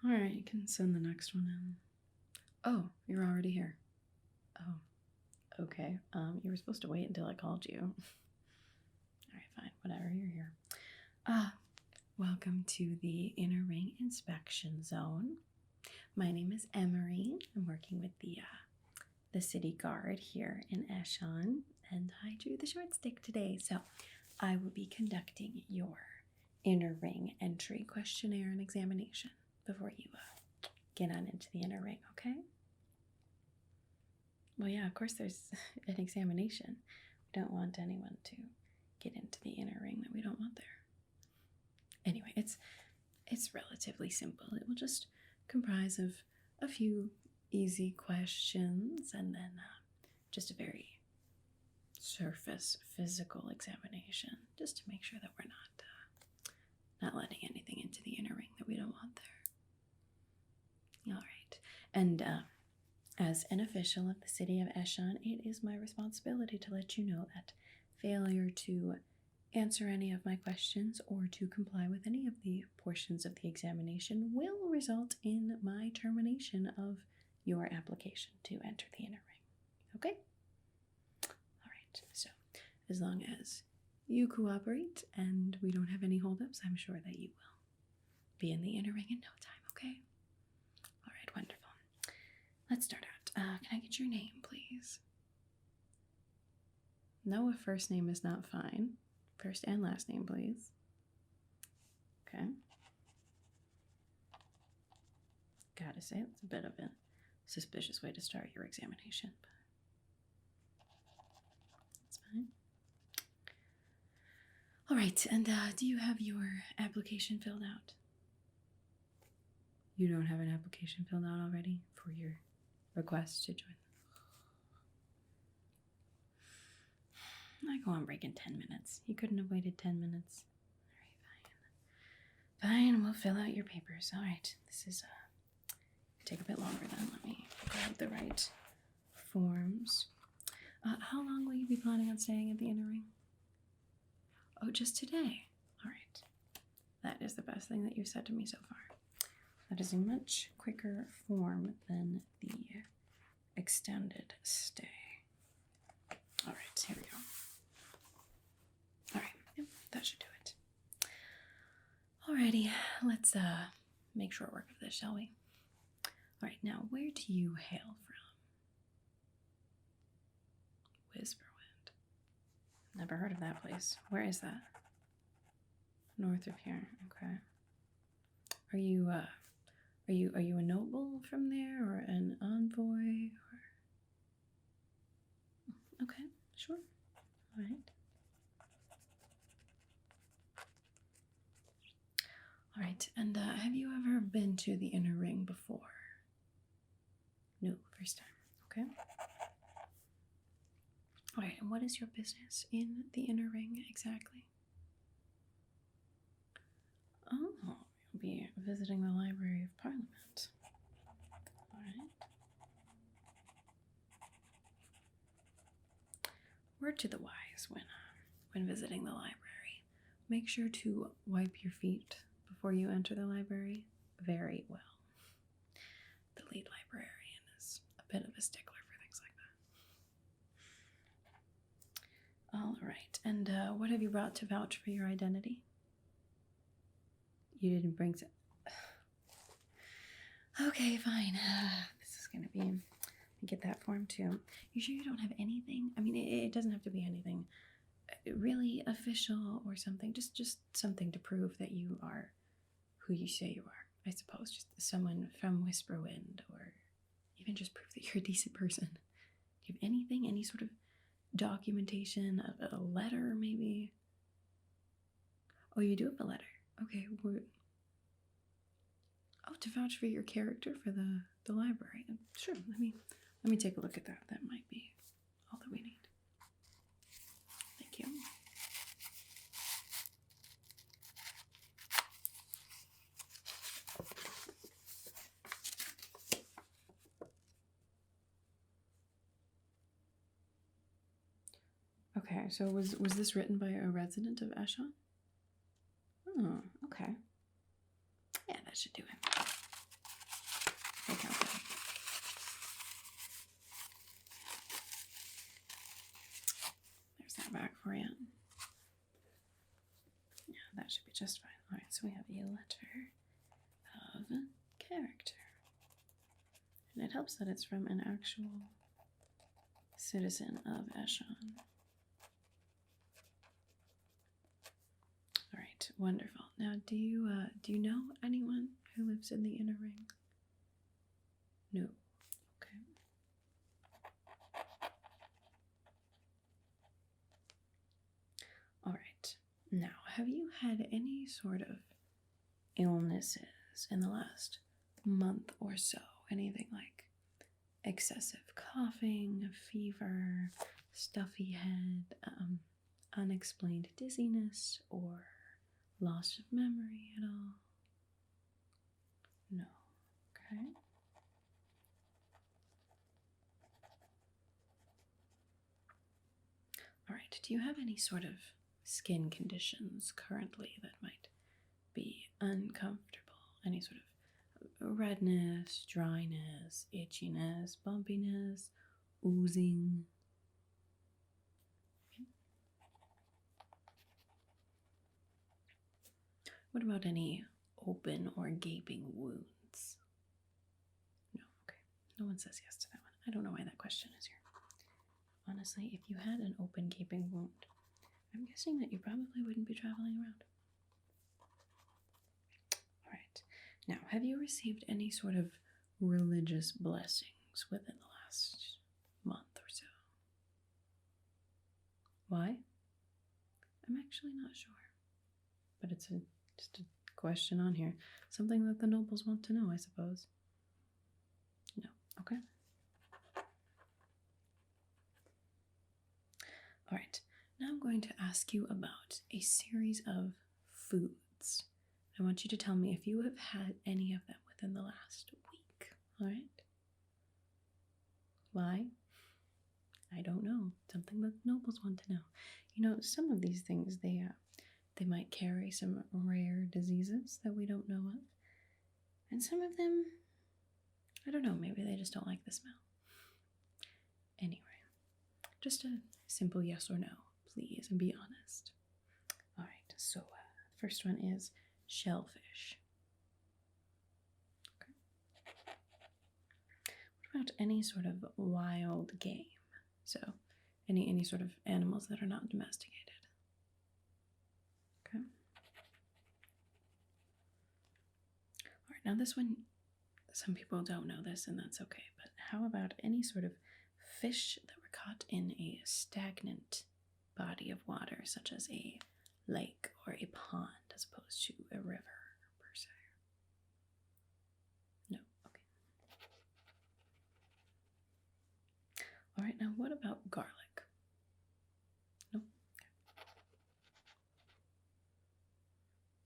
All right, you can send the next one in. Oh, you're already here. Oh, okay. You were supposed to wait until I called you. All right, fine. Whatever, you're here. Welcome to the Inner Ring Inspection Zone. My name is Emery. I'm working with the city guard here in Eshon, and I drew the short stick today. So I will be conducting your Inner Ring entry questionnaire and examination before you get on into the Inner Ring, okay? Well, yeah, of course there's an examination. We don't want anyone to get into the Inner Ring that we don't want there. Anyway, it's relatively simple. It will just comprise of a few easy questions and then just a very surface physical examination, just to make sure that we're not letting anything into the Inner Ring that we don't want there. All right. And as an official of the city of Eshon, it is my responsibility to let you know that failure to answer any of my questions or to comply with any of the portions of the examination will result in my termination of your application to enter the Inner Ring. Okay? All right. So, as long as you cooperate and we don't have any holdups, I'm sure that you will be in the Inner Ring in no time, okay? All right, wonderful. Let's start out. Can I get your name, please? No, a first name is not fine. First and last name, please. Okay. Gotta say, that's a bit of a suspicious way to start your examination, but that's fine. All right, and do you have your application filled out? You don't have an application filled out already for your request to join? I go on break in 10 minutes. You couldn't have waited 10 minutes. All right, fine. Fine, we'll fill out your papers. All right, this is take a bit longer then. Let me grab the right forms. How long will you be planning on staying at the Inner Ring? Oh, just today. All right. That is the best thing that you've said to me so far. That is a much quicker form than the extended stay. All right, here we go. All right, yep, that should do it. Alrighty, let's make short work of this, shall we? All right, now where do you hail from? Whisperwind. Never heard of that place. Where is that? North of here. Okay. Are you a noble from there, or an envoy, or? Okay, sure. All right. All right, and have you ever been to the Inner Ring before? No, first time. Okay. All right, and what is your business in the Inner Ring exactly? Oh, you'll be visiting the Library of Parliament. All right. Word to the wise when visiting the library. Make sure to wipe your feet before you enter the library very well. The lead librarian is a bit of a stickler for things like that. All right, and what have you brought to vouch for your identity? You didn't bring some. Okay, fine. This is gonna be. Get that form too. You sure you don't have anything? I mean, it doesn't have to be anything really official or something. Just something to prove that you are who you say you are. I suppose just someone from Whisperwind, or even just prove that you're a decent person. Do you have anything? Any sort of documentation? A letter, maybe? Oh, you do have a letter. Okay. Oh, to vouch for your character for the library. Sure. Let me take a look at that. That might be all that we need. Thank you. Okay, so was this written by a resident of Eshon? Oh, okay. Yeah, that should do it. Okay. There's that back for you. Yeah, that should be just fine. All right, so we have a letter of character. And it helps that it's from an actual citizen of Eshon. All right, wonderful. Now, do you know anyone who lives in the Inner Ring? No. Okay. All right. Now, have you had any sort of illnesses in the last month or so? Anything like excessive coughing, fever, stuffy head, unexplained dizziness, or loss of memory at all? No. Okay. All right. Do you have any sort of skin conditions currently that might be uncomfortable? Any sort of redness, dryness, itchiness, bumpiness, oozing? Okay. What about any open or gaping wounds? No. Okay. No one says yes to that one. I don't know why that question is here. Honestly, if you had an open gaping wound, I'm guessing that you probably wouldn't be traveling around. All right. Now, have you received any sort of religious blessings within the last month or so? Why? I'm actually not sure. But it's just a question on here. Something that the nobles want to know, I suppose. No. Okay. All right. Now I'm going to ask you about a series of foods. I want you to tell me if you have had any of them within the last week. All right? Why? I don't know. Something that nobles want to know. You know, some of these things, they might carry some rare diseases that we don't know of. And some of them, I don't know, maybe they just don't like the smell. Anyway, just a simple yes or no, please, and be honest. All right, so first one is shellfish. Okay. What about any sort of wild game? So, any sort of animals that are not domesticated. Okay. All right, now this one, some people don't know this, and that's okay, but how about any sort of fish that were caught in a stagnant body of water, such as a lake or a pond, as opposed to a river, per se? No? Okay. All right, now what about garlic? No? Okay.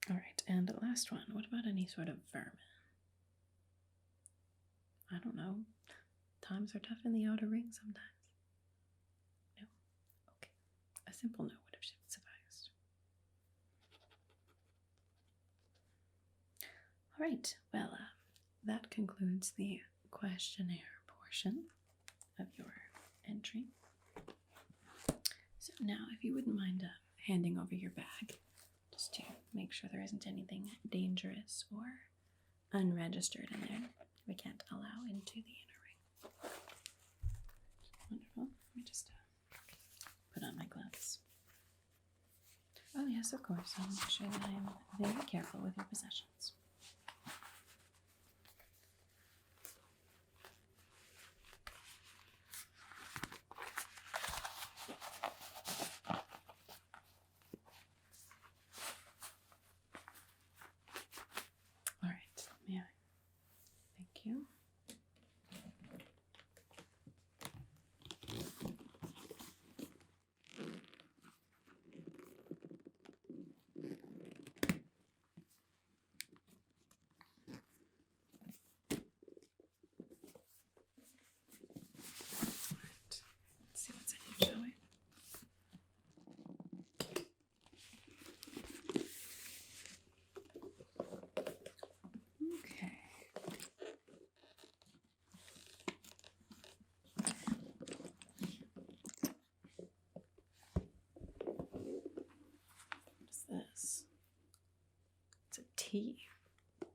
All right, and the last one, what about any sort of vermin? I don't know. Times are tough in the outer ring sometimes. No? Okay. A simple no would have sufficed. All right, well, that concludes the questionnaire portion of your entry. So now, if you wouldn't mind handing over your bag, just to make sure there isn't anything dangerous or unregistered in there we can't allow into the inner ring. Wonderful. Let me just put on my gloves. Oh yes, of course. I'll make sure that I am very careful with your possessions. All right, may I? Thank you. tea. Are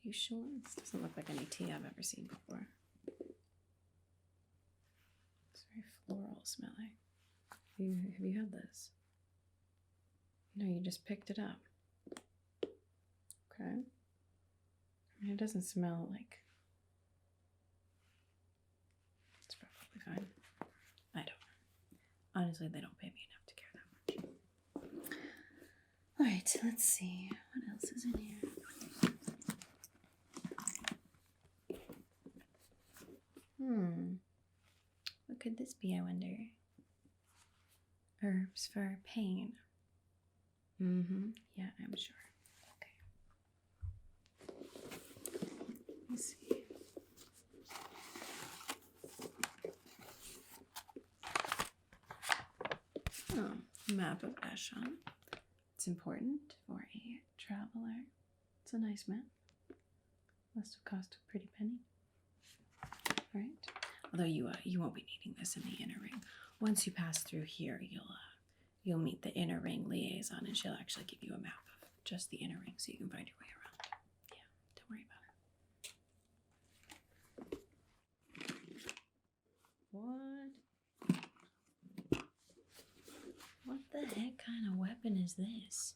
you sure? This doesn't look like any tea I've ever seen before. It's very floral smelling. Have you had this? No, you just picked it up. Okay. I mean, it doesn't smell like... It's probably fine. I don't know. Honestly, they don't pay me enough to care that much. Alright, let's see. What else is in here? What could this be, I wonder? Herbs for pain. Yeah, I'm sure. Okay. Let me see. Oh, map of Eshon. It's important for a traveler. It's a nice map. Must have cost a pretty penny. Right? Although you won't be needing this in the inner ring. Once you pass through here, you'll meet the inner ring liaison, and she'll actually give you a map of just the inner ring, so you can find your way around. Yeah, don't worry about it. What the heck kind of weapon is this?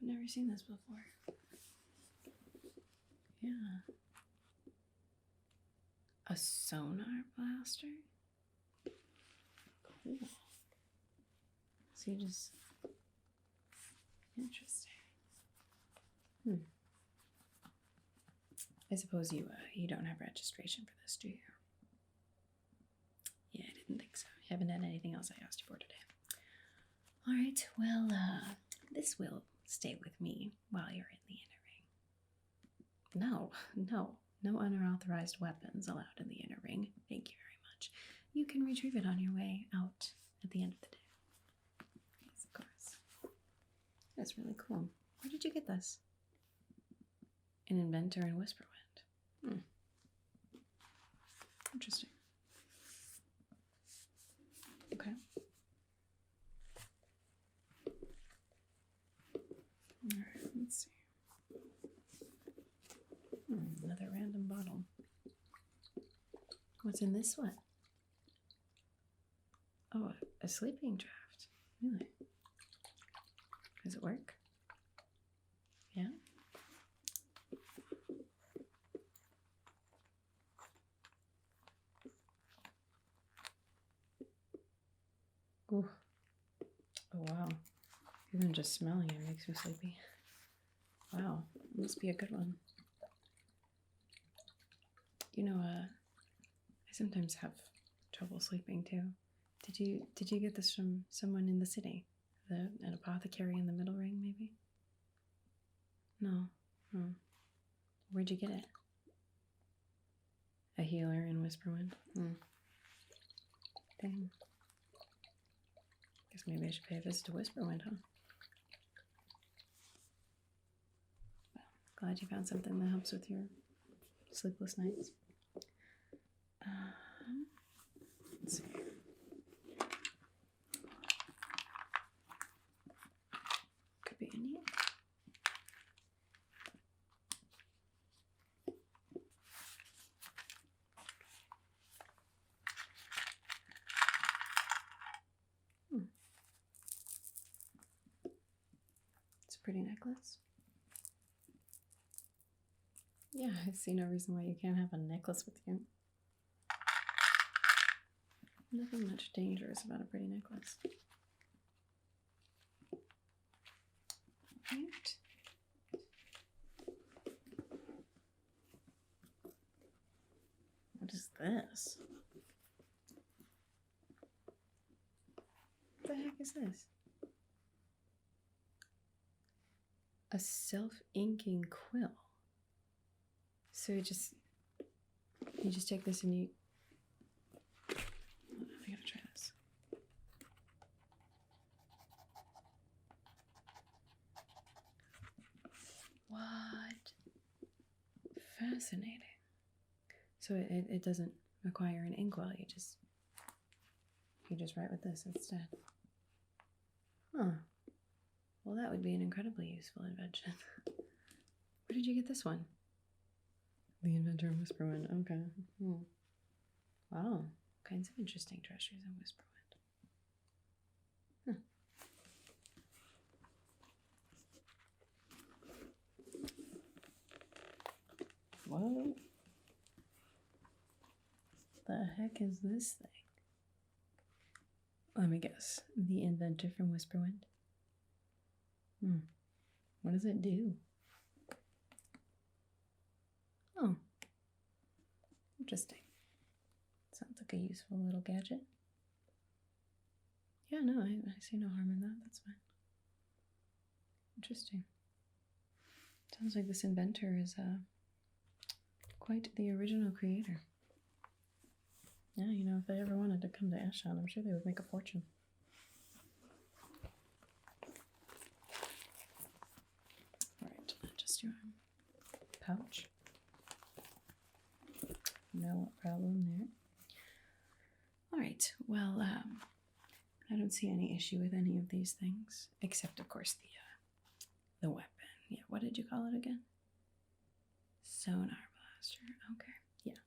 I've never seen this before. Yeah. A sonar blaster? Cool. So you just... Interesting. I suppose you don't have registration for this, do you? Yeah, I didn't think so. You haven't had anything else I asked you for today. Alright, well, this will stay with me while you're in the inner ring. No unauthorized weapons allowed in the inner ring. Thank you very much. You can retrieve it on your way out at the end of the day. Yes, of course. That's really cool. Where did you get this? An inventor in Whisperwind. Interesting. Okay. Alright, let's see. Another random bottle. What's in this one? Oh, a sleeping draft. Really? Does it work? Yeah? Ooh. Oh, wow. Even just smelling it makes me sleepy. Wow, it must be a good one. You know, I sometimes have trouble sleeping too. Did you get this from someone in the city? An apothecary in the middle ring, maybe? No. Oh. Where'd you get it? A healer in Whisperwind? Dang. Guess maybe I should pay a visit to Whisperwind, huh? Well, glad you found something that helps with your sleepless nights. Let's see. Could be in here. It's a pretty necklace. Yeah, I see no reason why you can't have a necklace with you. Nothing much dangerous about a pretty necklace. Right. What is this? What the heck is this? A self-inking quill. So you just take this and you... I gotta try this. What? Fascinating. So it doesn't require an inkwell. You just write with this instead. Huh. Well, that would be an incredibly useful invention. Where did you get this one? The inventor of Whisperwind. Okay. Wow. All kinds of interesting treasures in Whisperwind. What the heck is this thing? Let me guess. The inventor from Whisperwind? What does it do? Oh. Interesting. Sounds like a useful little gadget. Yeah, no, I see no harm in that. That's fine. Interesting. Sounds like this inventor is quite the original creator. Yeah, you know, if they ever wanted to come to Eshon, I'm sure they would make a fortune. Alright, just your pouch. No problem there. Alright, well, I don't see any issue with any of these things, except, of course, the weapon. Yeah, what did you call it again? Sonar blaster. Okay, yeah.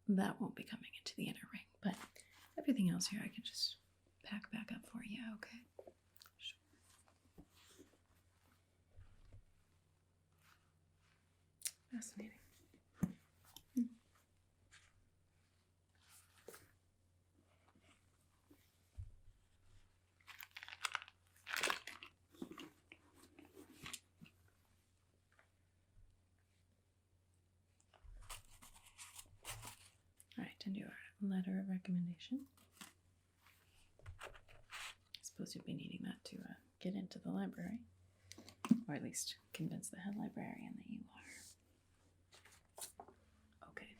That won't be coming into the inner ring, but everything else here I can just pack back up for you, okay? Sure. Fascinating. And your letter of recommendation. I suppose you'll be needing that to get into the library, or at least convince the head librarian that you are. Okay.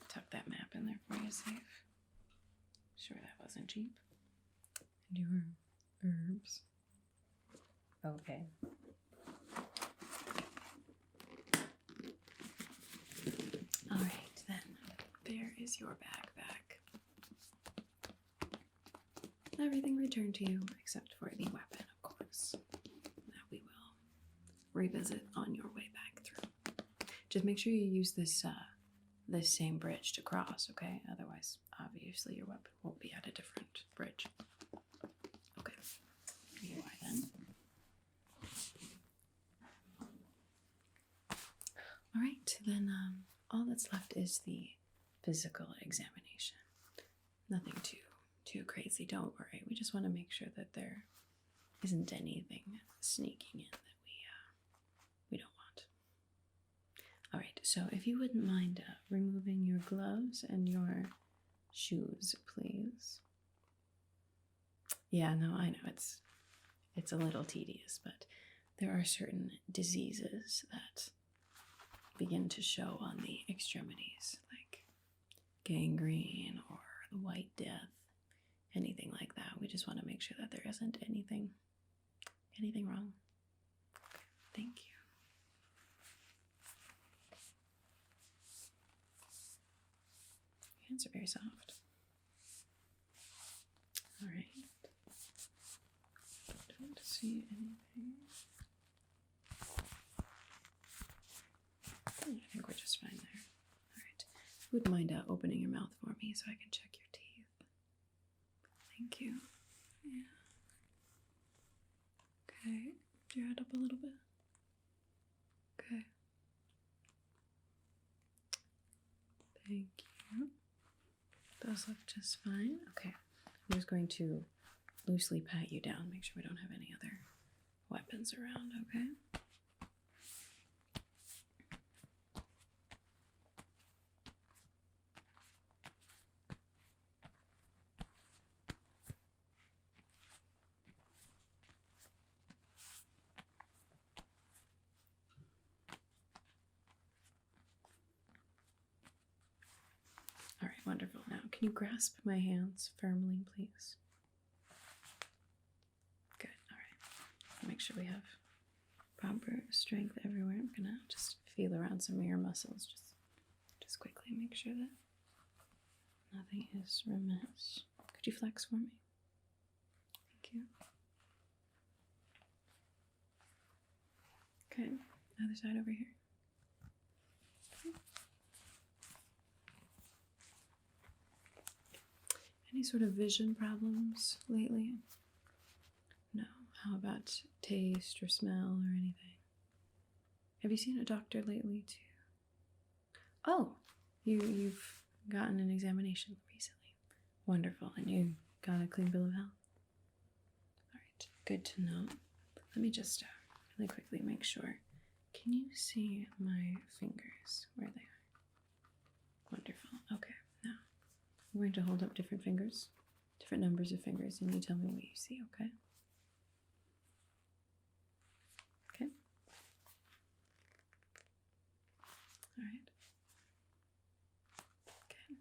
Tuck that map in there for you, safe. Sure that wasn't cheap. And your herbs. Okay. Alright then, there is your backpack. Everything returned to you except for the weapon, of course. That we will revisit on your way back through. Just make sure you use this same bridge to cross, okay? Otherwise, obviously your weapon won't be at a different bridge. Okay, here you are then. Alright, then all that's left is the physical examination. Nothing too crazy, don't worry. We just want to make sure that there isn't anything sneaking in that we don't want. Alright, so if you wouldn't mind removing your gloves and your shoes, please. Yeah, no, I know it's a little tedious, but there are certain diseases that begin to show on the extremities, like gangrene or the White Death, anything like that. We just want to make sure that there isn't anything wrong. Thank you. Your hands are very soft. All right. Don't see anything. I think we're just fine there. Alright. Wouldn't mind opening your mouth for me so I can check your teeth. Thank you. Yeah. Okay. Lift your head up a little bit. Okay. Thank you. Those look just fine. Okay. I'm just going to loosely pat you down. Make sure we don't have any other weapons around, okay? Alright, wonderful. Now, can you grasp my hands firmly, please? Good, alright. Make sure we have proper strength everywhere. I'm gonna just feel around some of your muscles. Just quickly make sure that nothing is remiss. Okay. Could you flex for me? Thank you. Okay, other side over here. Any sort of vision problems lately? No. How about taste or smell or anything? Have you seen a doctor lately too? Oh, you've gotten an examination recently. Wonderful. And you got a clean bill of health? All right, good to know. Let me just really quickly make sure. Can you see my fingers where they are? Wonderful. Okay, now I'm going to hold up different fingers, different numbers of fingers, and you tell me what you see, okay? Okay. All right. Okay.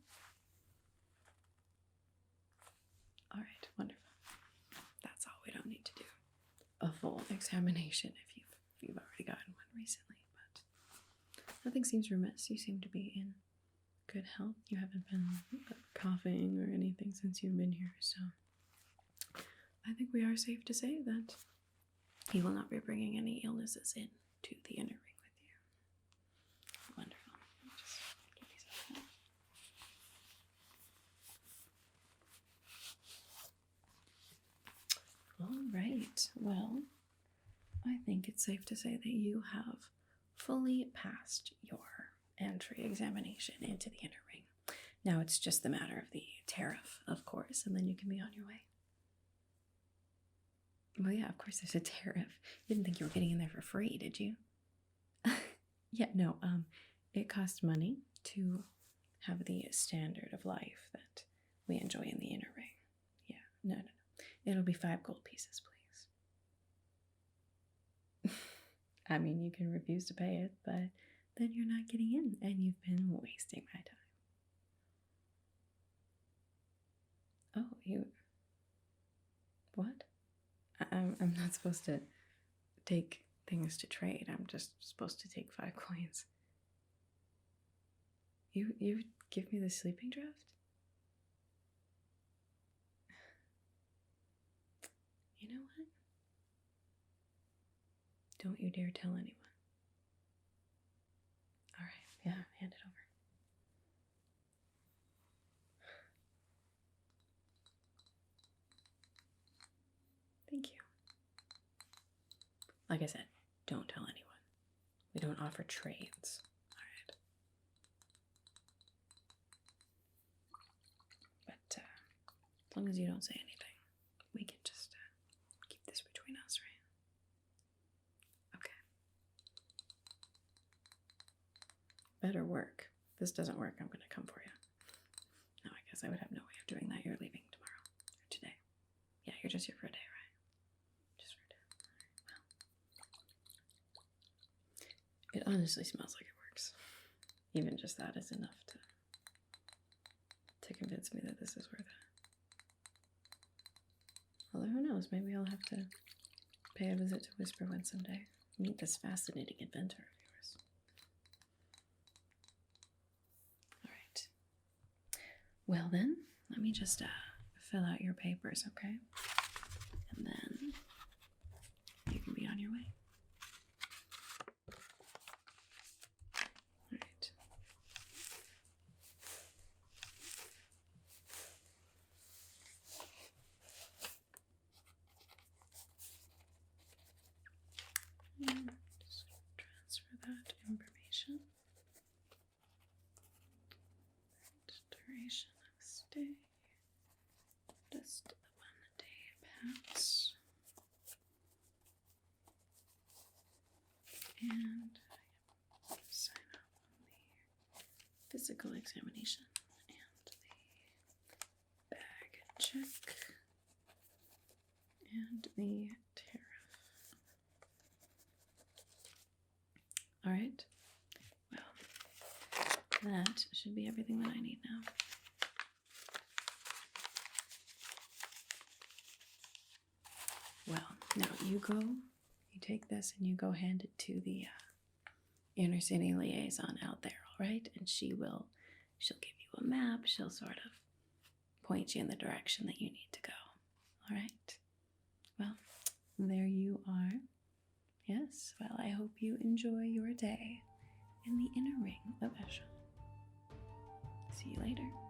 All right, wonderful. That's all. We don't need to do a full examination if you've already gotten one recently, but nothing seems remiss. You seem to be in good health. You haven't been coughing or anything since you've been here, so I think we are safe to say that you will not be bringing any illnesses in to the inner ring with you. Wonderful. Just give me some. All right. Well, I think it's safe to say that you have fully passed your entry examination into the inner ring. Now it's just the matter of the tariff, of course, and then you can be on your way. Well, yeah, of course there's a tariff. You didn't think you were getting in there for free, did you? Yeah, no, it costs money to have the standard of life that we enjoy in the inner ring. Yeah, no. It'll be 5 gold pieces, please. I mean, you can refuse to pay it, but then you're not getting in, and you've been wasting my time. Oh, you... What? I'm not supposed to take things to trade. I'm just supposed to take 5 coins. You give me the sleeping draft? You know what? Don't you dare tell anyone. All right, yeah, hand it over. Thank you. Like I said, don't tell anyone. We don't offer trades. All right. But as long as you don't say anything, we can just keep this between us, right? Okay. Better work. If this doesn't work, I'm going to come for you. No, I guess I would have no way of doing that. You're leaving tomorrow. Or today. Yeah, you're just here for a day, right? It honestly smells like it works. Even just that is enough to convince me that this is worth it. Although who knows, maybe I'll have to pay a visit to Whisperwind someday. Meet this fascinating inventor of yours. Alright. Well then, let me just fill out your papers, okay? And then you can be on your way. Just transfer that information. Duration of stay. Just the 1 day pass. And sign up on the physical examination and the bag check and the tariff. All right. Well, that should be everything that I need now. Well, now you take this and you go hand it to the inner city liaison out there, all right? And she'll give you a map. She'll sort of point you in the direction that you need to go. All right? Well, there you are. Yes, well, I hope you enjoy your day in the Inner Ring of Eshon. See you later.